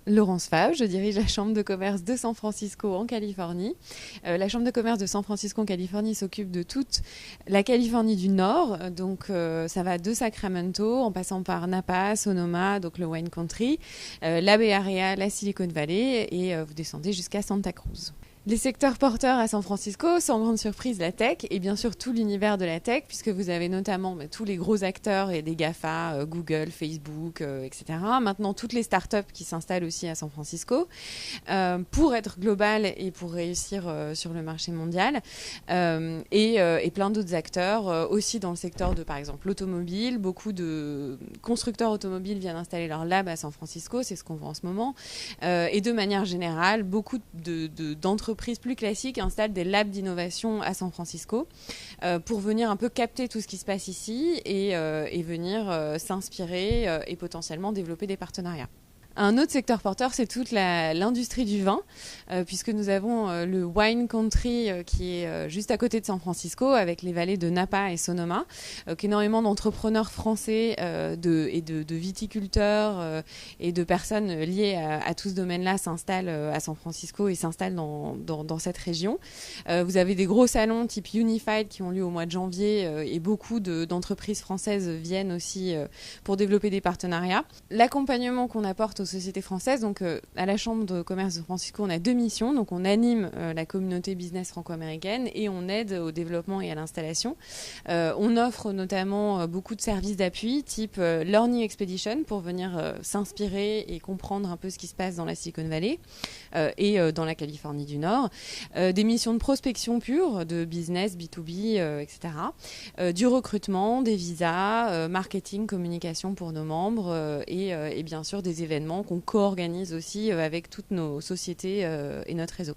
Laurence Favre, je dirige la Chambre de commerce de San Francisco en Californie. La Chambre de commerce de San Francisco en Californie s'occupe de toute la Californie du Nord, donc ça va de Sacramento en passant par Napa, Sonoma, donc le Wine Country, la Bay Area, la Silicon Valley et vous descendez jusqu'à Santa Cruz. Les secteurs porteurs à San Francisco, sans grande surprise, la tech et bien sûr tout l'univers de la tech, puisque vous avez notamment tous les gros acteurs et des GAFA, Google, Facebook, etc. Maintenant, toutes les startups qui s'installent aussi à San Francisco pour être global et pour réussir sur le marché mondial. Et plein d'autres acteurs aussi dans le secteur de, par exemple, l'automobile. Beaucoup de constructeurs automobiles viennent installer leur lab à San Francisco, c'est ce qu'on voit en ce moment. Et de manière générale, beaucoup d'entreprises plus classiques installent des labs d'innovation à San Francisco pour venir un peu capter tout ce qui se passe ici et venir s'inspirer et potentiellement développer des partenariats. Un autre secteur porteur, c'est toute l'industrie du vin, puisque nous avons le Wine Country qui est juste à côté de San Francisco, avec les vallées de Napa et Sonoma, qu'énormément d'entrepreneurs français et de viticulteurs et de personnes liées à tout ce domaine-là s'installent à San Francisco et s'installent dans cette région. Vous avez des gros salons type Unified qui ont lieu au mois de janvier et beaucoup d'entreprises françaises viennent aussi pour développer des partenariats. L'accompagnement qu'on apporte aux sociétés françaises, donc à la Chambre de commerce de Francisco, on a 2 missions. Donc on anime la communauté business franco-américaine et on aide au développement et à l'installation. On offre notamment beaucoup de services d'appui type Learning Expedition pour venir s'inspirer et comprendre un peu ce qui se passe dans la Silicon Valley et dans la Californie du Nord. Des missions de prospection pure, de business, B2B, etc. Du recrutement, des visas, marketing, communication pour nos membres et bien sûr des événements qu'on co-organise aussi avec toutes nos sociétés et notre réseau.